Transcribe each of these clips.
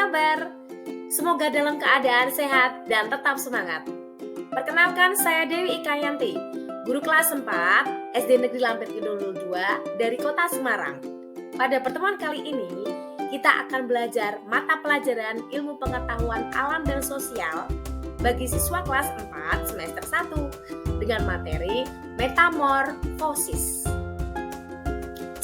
kabar? Semoga dalam keadaan sehat dan tetap semangat. Perkenalkan, saya Dewi Ikayanti, guru kelas 4 SD Negeri Lampir Kidul 2 dari Kota Semarang. Pada pertemuan kali ini, kita akan belajar mata pelajaran ilmu pengetahuan alam dan sosial bagi siswa kelas 4 semester 1 dengan materi metamorfosis.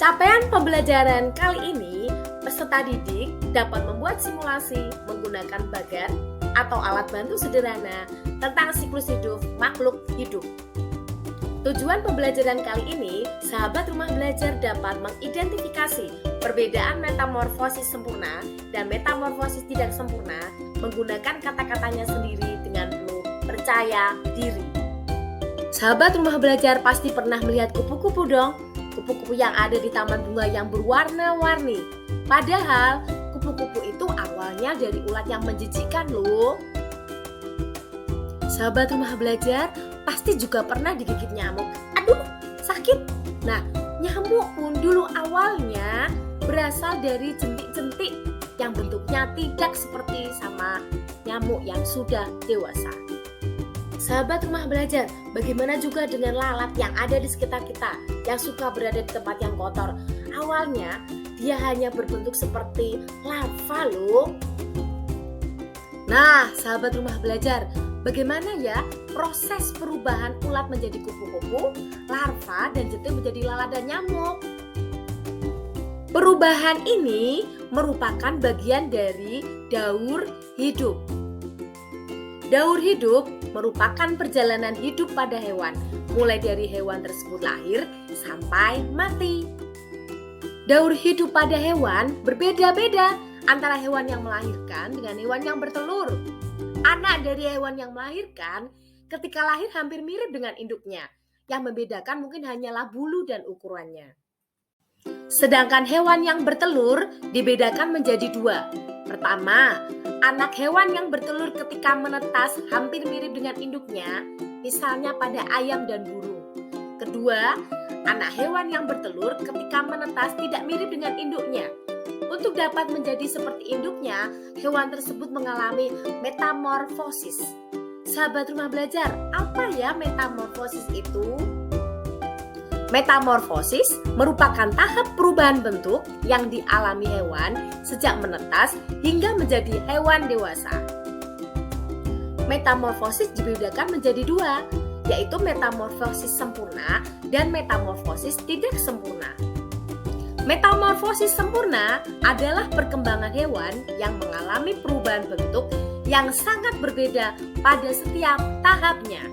Capaian pembelajaran kali ini, peserta didik dapat membuat simulasi menggunakan bagan atau alat bantu sederhana tentang siklus hidup makhluk hidup. Tujuan pembelajaran kali ini, sahabat rumah belajar dapat mengidentifikasi perbedaan metamorfosis sempurna dan metamorfosis tidak sempurna menggunakan kata-katanya sendiri dengan penuh percaya diri. Sahabat rumah belajar pasti pernah melihat kupu-kupu dong, kupu-kupu yang ada di taman bunga yang berwarna-warni. Padahal kupu-kupu itu awalnya dari ulat yang menjijikkan loh. Sahabat rumah belajar pasti juga pernah digigit nyamuk. Aduh, sakit. Nah, nyamuk pun dulu awalnya berasal dari jentik-jentik yang bentuknya tidak seperti sama nyamuk yang sudah dewasa. Sahabat rumah belajar, bagaimana juga dengan lalat yang ada di sekitar kita yang suka berada di tempat yang kotor? Awalnya dia hanya berbentuk seperti larva loh. Nah, sahabat rumah belajar, bagaimana ya proses perubahan ulat menjadi kupu-kupu, larva, dan jentik menjadi lalat dan nyamuk? Perubahan ini merupakan bagian dari daur hidup. Daur hidup merupakan perjalanan hidup pada hewan, mulai dari hewan tersebut lahir sampai mati. Daur hidup pada hewan berbeda-beda antara hewan yang melahirkan dengan hewan yang bertelur. Anak dari hewan yang melahirkan ketika lahir hampir mirip dengan induknya. Yang membedakan mungkin hanyalah bulu dan ukurannya. Sedangkan hewan yang bertelur dibedakan menjadi dua. Pertama, anak hewan yang bertelur ketika menetas hampir mirip dengan induknya, misalnya pada ayam dan burung. Kedua, anak hewan yang bertelur ketika menetas tidak mirip dengan induknya. Untuk dapat menjadi seperti induknya, hewan tersebut mengalami metamorfosis. Sahabat rumah belajar, apa ya metamorfosis itu? Metamorfosis merupakan tahap perubahan bentuk yang dialami hewan sejak menetas hingga menjadi hewan dewasa. Metamorfosis dibedakan menjadi dua, yaitu metamorfosis sempurna dan metamorfosis tidak sempurna. Metamorfosis sempurna adalah perkembangan hewan yang mengalami perubahan bentuk yang sangat berbeda pada setiap tahapnya.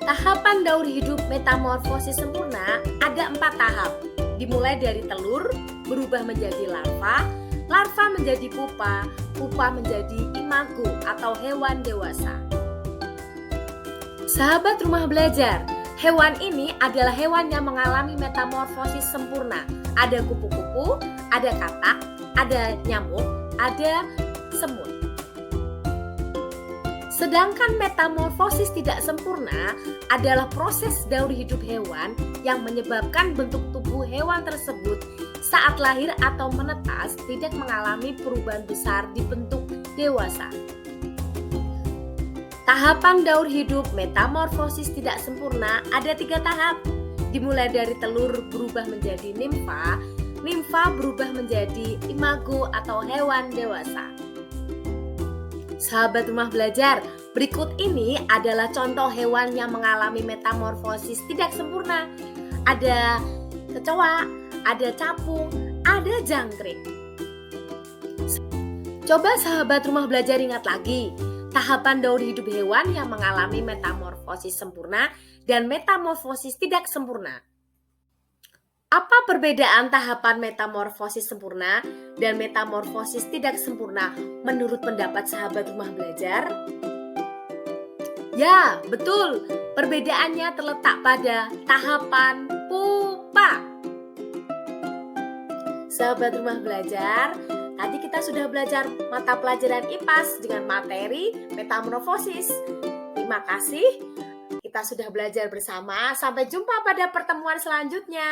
Tahapan daur hidup metamorfosis sempurna ada 4 tahap, dimulai dari telur berubah menjadi larva, larva menjadi pupa, pupa menjadi imago atau hewan dewasa. Sahabat rumah belajar, hewan ini adalah hewan yang mengalami metamorfosis sempurna. Ada kupu-kupu, ada katak, ada nyamuk, ada semut. Sedangkan metamorfosis tidak sempurna adalah proses daur hidup hewan yang menyebabkan bentuk tubuh hewan tersebut saat lahir atau menetas tidak mengalami perubahan besar di bentuk dewasa. Tahapan daur hidup metamorfosis tidak sempurna ada 3 tahap, dimulai dari telur berubah menjadi nimfa, nimfa berubah menjadi imago atau hewan dewasa. Sahabat rumah belajar, berikut ini adalah contoh hewan yang mengalami metamorfosis tidak sempurna. Ada kecoa, ada capung, ada jangkrik. Coba sahabat rumah belajar ingat lagi, tahapan daur hidup hewan yang mengalami metamorfosis sempurna dan metamorfosis tidak sempurna. Apa perbedaan tahapan metamorfosis sempurna dan metamorfosis tidak sempurna menurut pendapat sahabat rumah belajar? Ya, betul. Perbedaannya terletak pada tahapan pupa. Sahabat rumah belajar, tadi kita sudah belajar mata pelajaran IPAS dengan materi metamorfosis. Terima kasih. Kita sudah belajar bersama. Sampai jumpa pada pertemuan selanjutnya.